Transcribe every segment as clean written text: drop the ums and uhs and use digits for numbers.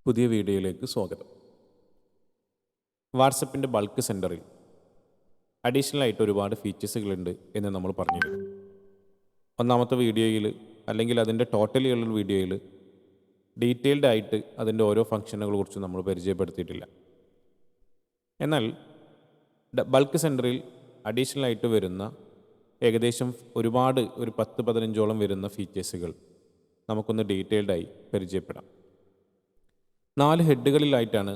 പുതിയ വീഡിയോയിലേക്ക് സ്വാഗതം. വാട്സപ്പിൻ്റെ ബൾക്ക് സെൻറ്ററിൽ അഡീഷണൽ ആയിട്ട് ഒരുപാട് ഫീച്ചേഴ്സുകളുണ്ട് എന്ന് നമ്മൾ പറഞ്ഞിരുന്നു. ഒന്നാമത്തെ വീഡിയോയിൽ അല്ലെങ്കിൽ അതിൻ്റെ ടോട്ടലിയുള്ള വീഡിയോയിൽ ഡീറ്റെയിൽഡ് ആയിട്ട് അതിൻ്റെ ഓരോ ഫംഗ്ഷനുകളെ കുറിച്ച് നമ്മൾ പരിചയപ്പെടുത്തിയിട്ടില്ല. എന്നാൽ ബൾക്ക് സെൻറ്ററിൽ അഡീഷണൽ ആയിട്ട് വരുന്ന ഏകദേശം ഒരുപാട് ഒരു 10-15ഓളം വരുന്ന ഫീച്ചേഴ്സുകൾ നമുക്കൊന്ന് ഡീറ്റെയിൽഡായി പരിചയപ്പെടാം. 4 ഹെഡുകളിലായിട്ടാണ്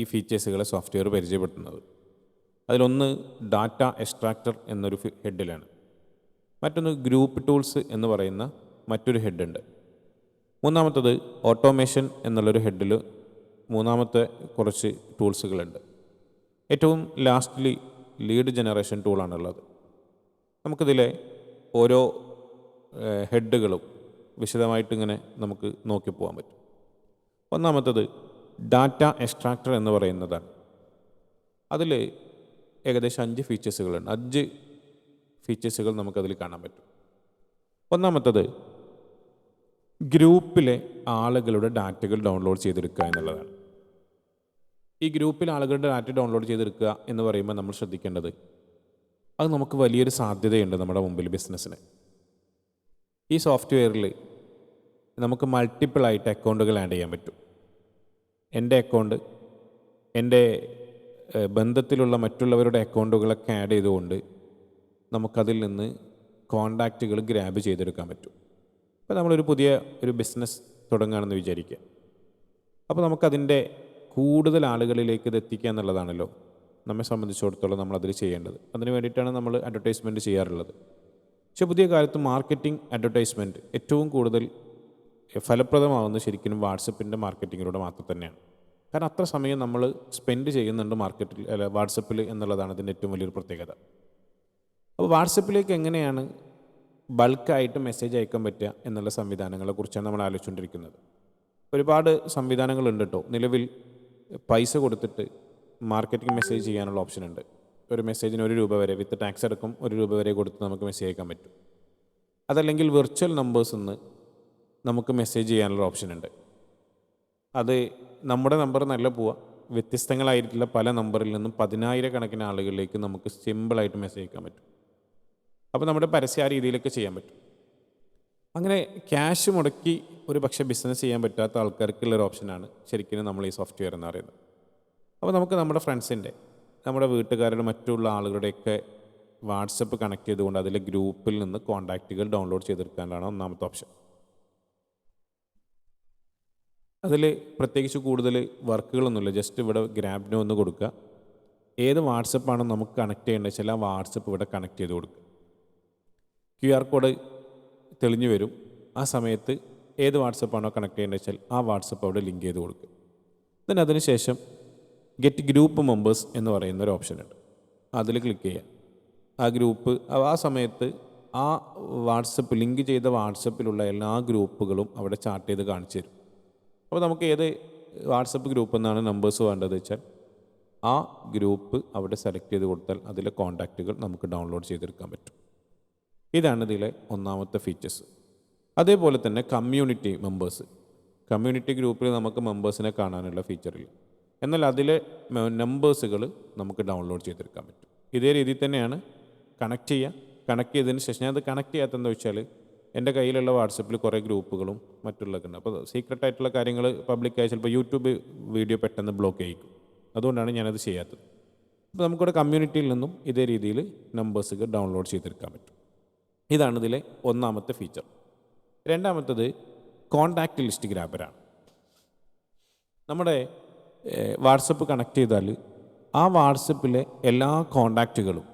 ഈ ഫീച്ചേഴ്സുകളെ സോഫ്റ്റ്വെയർ പരിചയപ്പെടുത്തുന്നത്. അതിലൊന്ന് ഡാറ്റ എക്സ്ട്രാക്ടർ എന്നൊരു ഹെഡിലാണ്. മറ്റൊന്ന് ഗ്രൂപ്പ് ടൂൾസ് എന്ന് പറയുന്ന മറ്റൊരു ഹെഡുണ്ട്. മൂന്നാമത്തത് ഓട്ടോമേഷൻ എന്നുള്ളൊരു ഹെഡിൽ മൂന്നാമത്തെ കുറച്ച് ടൂൾസുകളുണ്ട്. ഏറ്റവും ലാസ്റ്റ്ലി ലീഡ് ജനറേഷൻ ടൂളാണുള്ളത്. നമുക്കിതിലെ ഓരോ ഹെഡുകളും വിശദമായിട്ടിങ്ങനെ നമുക്ക് നോക്കി പോകാൻ പറ്റും. ഒന്നാമത്തത് ഡാറ്റ എക്സ്ട്രാക്ടർ എന്ന് പറയുന്നതാണ്. അതിൽ ഏകദേശം 5 ഫീച്ചേഴ്സുകളുണ്ട്. 5 ഫീച്ചേഴ്സുകൾ നമുക്കതിൽ കാണാൻ പറ്റും. ഒന്നാമത്തത് ഗ്രൂപ്പിലെ ആളുകളുടെ ഡാറ്റകൾ ഡൗൺലോഡ് ചെയ്തെടുക്കുക എന്നുള്ളതാണ്. ഈ ഗ്രൂപ്പിൽ ആളുകളുടെ ഡാറ്റ ഡൗൺലോഡ് ചെയ്തെടുക്കുക എന്ന് പറയുമ്പോൾ നമ്മൾ ശ്രദ്ധിക്കേണ്ടത് അത് നമുക്ക് വലിയൊരു സാധ്യതയുണ്ട് നമ്മുടെ മുമ്പിൽ ബിസിനസ്സിന്. ഈ സോഫ്റ്റ്വെയറിൽ നമുക്ക് മൾട്ടിപ്പിളായിട്ട് അക്കൗണ്ടുകൾ ആഡ് ചെയ്യാൻ പറ്റും. എൻ്റെ അക്കൗണ്ട്, എൻ്റെ ബന്ധത്തിലുള്ള മറ്റുള്ളവരുടെ അക്കൗണ്ടുകളൊക്കെ ആഡ് ചെയ്തുകൊണ്ട് നമുക്കതിൽ നിന്ന് കോണ്ടാക്റ്റുകൾ ഗ്രാബ് ചെയ്തെടുക്കാൻ പറ്റും. അപ്പോൾ നമ്മളൊരു പുതിയ ഒരു ബിസിനസ് തുടങ്ങുകയാണെന്ന് വിചാരിക്കുക. അപ്പോൾ നമുക്കതിൻ്റെ കൂടുതൽ ആളുകളിലേക്ക് ഇത് എത്തിക്കുക എന്നുള്ളതാണല്ലോ നമ്മെ സംബന്ധിച്ചിടത്തോളം നമ്മളതിൽ ചെയ്യേണ്ടത്. അതിന് വേണ്ടിയിട്ടാണ് നമ്മൾ അഡ്വർടൈസ്മെൻറ്റ് ചെയ്യാറുള്ളത്. പക്ഷേ പുതിയ കാലത്ത് മാർക്കറ്റിംഗ് അഡ്വർടൈസ്മെൻറ്റ് ഏറ്റവും കൂടുതൽ ഫലപ്രദമാകുന്നത് ശരിക്കും വാട്സപ്പിൻ്റെ മാർക്കറ്റിങ്ങിലൂടെ മാത്രം തന്നെയാണ്. കാരണം അത്ര സമയം നമ്മൾ സ്പെൻഡ് ചെയ്യുന്നുണ്ട് മാർക്കറ്റിൽ വാട്സപ്പിൽ എന്നുള്ളതാണ് ഇതിൻ്റെ ഏറ്റവും വലിയൊരു പ്രത്യേകത. അപ്പോൾ വാട്സപ്പിലേക്ക് എങ്ങനെയാണ് ബൾക്കായിട്ട് മെസ്സേജ് അയക്കാൻ പറ്റുക എന്നുള്ള സംവിധാനങ്ങളെക്കുറിച്ചാണ് നമ്മൾ ആലോചിച്ചുകൊണ്ടിരിക്കുന്നത്. ഒരുപാട് സംവിധാനങ്ങളുണ്ട് കേട്ടോ. നിലവിൽ പൈസ കൊടുത്തിട്ട് മാർക്കറ്റിംഗ് മെസ്സേജ് ചെയ്യാനുള്ള ഓപ്ഷൻ ഉണ്ട്. ഒരു മെസ്സേജിന് ₹1 വരെ വിത്ത് ടാക്സ് അടക്കം ₹1 വരെ കൊടുത്ത് നമുക്ക് മെസ്സേജ് അയക്കാൻ പറ്റും. അതല്ലെങ്കിൽ വെർച്വൽ നമ്പേഴ്സിൽ നിന്ന് നമുക്ക് മെസ്സേജ് ചെയ്യാനുള്ള ഓപ്ഷൻ ഉണ്ട്. അത് നമ്മുടെ നമ്പർ നല്ല പോവുക, വ്യത്യസ്തങ്ങളായിട്ടുള്ള പല നമ്പറിൽ നിന്നും 10,000 ആളുകളിലേക്ക് നമുക്ക് സിമ്പിളായിട്ട് മെസ്സേജ് അയക്കാൻ പറ്റും. അപ്പോൾ നമ്മുടെ പരസ്യ ആ രീതിയിലൊക്കെ ചെയ്യാൻ പറ്റും. അങ്ങനെ ക്യാഷ് മുടക്കി ഒരു പക്ഷേ ബിസിനസ് ചെയ്യാൻ പറ്റാത്ത ആൾക്കാർക്കുള്ളൊരു ഓപ്ഷനാണ് ശരിക്കും നമ്മൾ ഈ സോഫ്റ്റ്വെയർ എന്ന് പറയുന്നത്. അപ്പോൾ നമുക്ക് നമ്മുടെ ഫ്രണ്ട്സിൻ്റെ, നമ്മുടെ വീട്ടുകാരുടെ, മറ്റുള്ള ആളുകളുടെയൊക്കെ വാട്സപ്പ് കണക്ട് ചെയ്തുകൊണ്ട് അതിലെ ഗ്രൂപ്പിൽ നിന്ന് കോൺടാക്റ്റുകൾ ഡൗൺലോഡ് ചെയ്തെടുക്കാനാണ് ഒന്നാമത്തെ ഓപ്ഷൻ. അതിൽ പ്രത്യേകിച്ച് കൂടുതൽ വർക്കുകളൊന്നുമില്ല. ജസ്റ്റ് ഇവിടെ ഗ്രാബ് നോ ഒന്ന് കൊടുക്കുക. ഏത് വാട്സപ്പാണോ നമുക്ക് കണക്ട് ചെയ്യേണ്ടത് വെച്ചാൽ ആ വാട്സപ്പ് ഇവിടെ കണക്ട് ചെയ്ത് കൊടുക്കുക. QR കോഡ് തെളിഞ്ഞു വരും. ആ സമയത്ത് ഏത് വാട്സപ്പാണോ കണക്ട് ചെയ്യേണ്ടത് വെച്ചാൽ ആ വാട്സപ്പ് അവിടെ ലിങ്ക് ചെയ്ത് കൊടുക്കുക. then അതിനുശേഷം ഗെറ്റ് ഗ്രൂപ്പ് മെമ്പേഴ്സ് എന്ന് പറയുന്ന ഒരു ഓപ്ഷൻ ഉണ്ട്. അതിൽ ക്ലിക്ക് ചെയ്യുക. ആ ഗ്രൂപ്പ് ആ സമയത്ത് ആ വാട്സപ്പ് ലിങ്ക് ചെയ്ത വാട്സപ്പിലുള്ള എല്ലാ ഗ്രൂപ്പുകളും അവിടെ ചാർട്ട് ചെയ്ത് കാണിച്ചു തരും. അപ്പോൾ നമുക്ക് ഏത് വാട്സപ്പ് ഗ്രൂപ്പ് എന്നാണ് നമ്പേഴ്സ് വേണ്ടത് വെച്ചാൽ ആ ഗ്രൂപ്പ് അവിടെ സെലക്ട് ചെയ്ത് കൊടുത്താൽ അതിലെ കോൺടാക്റ്റുകൾ നമുക്ക് ഡൗൺലോഡ് ചെയ്തെടുക്കാൻ പറ്റും. ഇതാണ് ഇതിലെ ഒന്നാമത്തെ ഫീച്ചേഴ്സ്. അതേപോലെ തന്നെ കമ്മ്യൂണിറ്റി മെമ്പേഴ്സ്, കമ്മ്യൂണിറ്റി ഗ്രൂപ്പിൽ നമുക്ക് മെമ്പേഴ്സിനെ കാണാനുള്ള ഫീച്ചറിൽ, എന്നാൽ അതിലെ നമ്പേഴ്സുകൾ നമുക്ക് ഡൗൺലോഡ് ചെയ്തെടുക്കാൻ പറ്റും. ഇതേ രീതിയിൽ തന്നെയാണ് കണക്ട് ചെയ്യുക. കണക്ട് ചെയ്തതിന് ശേഷം ഞാൻ അത് കണക്ട് ചെയ്യാത്തതെന്ന് വെച്ചാൽ എൻ്റെ കയ്യിലുള്ള വാട്സപ്പിൽ കുറേ ഗ്രൂപ്പുകളും മറ്റുള്ളതൊക്കെ ഉണ്ട്. അപ്പോൾ സീക്രട്ടായിട്ടുള്ള കാര്യങ്ങൾ പബ്ലിക്കായി ചിലപ്പോൾ യൂട്യൂബ് വീഡിയോ പെട്ടെന്ന് ബ്ലോക്ക് ചെയ്യിക്കും. അതുകൊണ്ടാണ് ഞാനത് ചെയ്യാത്തത്. അപ്പോൾ നമുക്കിവിടെ കമ്മ്യൂണിറ്റിയിൽ നിന്നും ഇതേ രീതിയിൽ നമ്പേഴ്സുകൾ ഡൗൺലോഡ് ചെയ്തെടുക്കാൻ പറ്റും. ഇതാണ് ഇതിലെ ഒന്നാമത്തെ ഫീച്ചർ. രണ്ടാമത്തത് കോൺടാക്റ്റ് ലിസ്റ്റ് ഗ്രാബറാണ്. നമ്മുടെ വാട്സപ്പ് കണക്ട് ചെയ്താൽ ആ വാട്സപ്പിലെ എല്ലാ കോൺടാക്റ്റുകളും,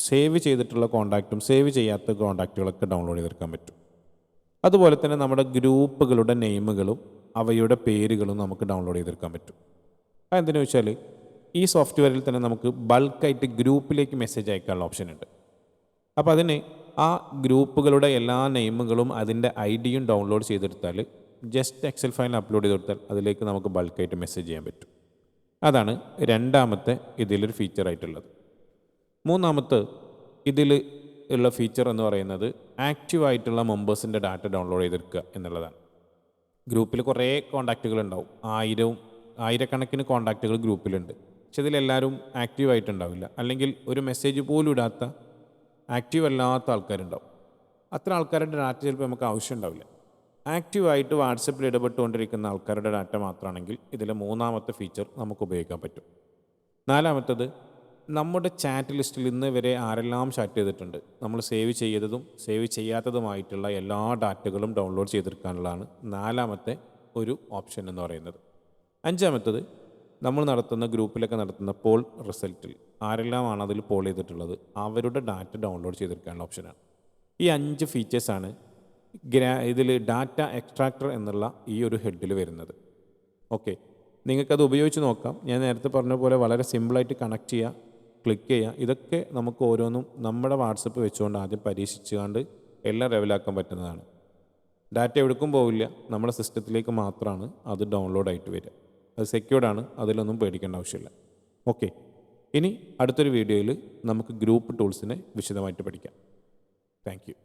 സേവ് ചെയ്തിട്ടുള്ള കോൺടാക്റ്റും സേവ് ചെയ്യാത്ത കോൺടാക്റ്റുകളൊക്കെ ഡൗൺലോഡ് ചെയ്തെടുക്കാൻ പറ്റും. അതുപോലെ തന്നെ നമ്മുടെ ഗ്രൂപ്പുകളുടെ നെയിമുകളും അവയുടെ പേരുകളും നമുക്ക് ഡൗൺലോഡ് ചെയ്തെടുക്കാൻ പറ്റും. അതെന്തിനു വെച്ചാൽ ഈ സോഫ്റ്റ്വെയറിൽ തന്നെ നമുക്ക് ബൾക്കായിട്ട് ഗ്രൂപ്പിലേക്ക് മെസ്സേജ് അയക്കാനുള്ള ഓപ്ഷൻ ഉണ്ട്. അപ്പോൾ അതിന് ആ ഗ്രൂപ്പുകളുടെ എല്ലാ നെയിമുകളും അതിൻ്റെ ഐഡിയും ഡൗൺലോഡ് ചെയ്തെടുത്താൽ ജസ്റ്റ് എക്സൽ ഫയൽ അപ്ലോഡ് ചെയ്ത് കൊടുത്താൽ അതിലേക്ക് നമുക്ക് ബൾക്കായിട്ട് മെസ്സേജ് ചെയ്യാൻ പറ്റും. അതാണ് രണ്ടാമത്തെ ഇതിലൊരു ഫീച്ചറായിട്ടുള്ളത്. മൂന്നാമത്തെ ഇതിൽ ഉള്ള ഫീച്ചർ എന്ന് പറയുന്നത് ആക്റ്റീവായിട്ടുള്ള മെമ്പേഴ്സിൻ്റെ ഡാറ്റ ഡൗൺലോഡ് ചെയ്തെടുക്കുക എന്നുള്ളതാണ്. ഗ്രൂപ്പിൽ കുറേ കോണ്ടാക്റ്റുകൾ ഉണ്ടാവും, ആയിരക്കണക്കിന് കോണ്ടാക്റ്റുകൾ ഗ്രൂപ്പിലുണ്ട്. പക്ഷെ ഇതിലെല്ലാവരും ആക്റ്റീവ് ആയിട്ടുണ്ടാവില്ല, അല്ലെങ്കിൽ ഒരു മെസ്സേജ് പോലും ഇടാത്ത ആക്റ്റീവ് അല്ലാത്ത ആൾക്കാരുണ്ടാവും. അത്ര ആൾക്കാരുടെ ഡാറ്റ ചിലപ്പോൾ നമുക്ക് ആവശ്യം ഉണ്ടാവില്ല. ആക്റ്റീവായിട്ട് വാട്സപ്പിൽ ഇടപെട്ടുകൊണ്ടിരിക്കുന്ന ആൾക്കാരുടെ ഡാറ്റ മാത്രമാണെങ്കിൽ ഇതിലെ മൂന്നാമത്തെ ഫീച്ചർ നമുക്ക് ഉപയോഗിക്കാൻ പറ്റും. നാലാമത്തത്, നമ്മുടെ ചാറ്റ് ലിസ്റ്റിൽ ഇന്ന് വരെ ആരെല്ലാം ചാറ്റ് ചെയ്തിട്ടുണ്ട്, നമ്മൾ സേവ് ചെയ്തതും സേവ് ചെയ്യാത്തതുമായിട്ടുള്ള എല്ലാ ഡാറ്റകളും ഡൗൺലോഡ് ചെയ്തെടുക്കാനുള്ളതാണ് നാലാമത്തെ ഒരു ഓപ്ഷൻ എന്ന് പറയുന്നത്. അഞ്ചാമത്തത്, നമ്മൾ നടത്തുന്ന ഗ്രൂപ്പിലൊക്കെ നടത്തുന്ന പോൾ റിസൾട്ടിൽ ആരെല്ലാമാണ് അതിൽ പോൾ ചെയ്തിട്ടുള്ളത് അവരുടെ ഡാറ്റ ഡൗൺലോഡ് ചെയ്തെടുക്കാനുള്ള ഓപ്ഷനാണ്. ഈ 5 ഫീച്ചേഴ്സാണ് ഇതിൽ ഡാറ്റ എക്സ്ട്രാക്ടർ എന്നുള്ള ഈ ഒരു ഹെഡിൽ വരുന്നത്. ഓക്കെ, നിങ്ങൾക്കത് ഉപയോഗിച്ച് നോക്കാം. ഞാൻ നേരത്തെ പറഞ്ഞ പോലെ വളരെ സിമ്പിളായിട്ട് കണക്ട് ചെയ്യുക, ക്ലിക്ക് ചെയ്യുക. ഇതൊക്കെ നമുക്ക് ഓരോന്നും നമ്മുടെ വാട്സപ്പ് വെച്ചുകൊണ്ട് ആദ്യം പരീക്ഷിച്ചുകൊണ്ട് എല്ലാം ലെവലാക്കാൻ പറ്റുന്നതാണ്. ഡാറ്റ എവിടേക്കും പോവില്ല, നമ്മുടെ സിസ്റ്റത്തിലേക്ക് മാത്രമാണ് അത് ഡൗൺലോഡ് ആയിട്ട് വരിക. അത് സെക്യൂർഡാണ്, അതിലൊന്നും പേടിക്കേണ്ട ആവശ്യമില്ല. ഓക്കെ, ഇനി അടുത്തൊരു വീഡിയോയിൽ നമുക്ക് ഗ്രൂപ്പ് ടൂൾസിനെ വിശദമായിട്ട് പഠിക്കാം. Thank you.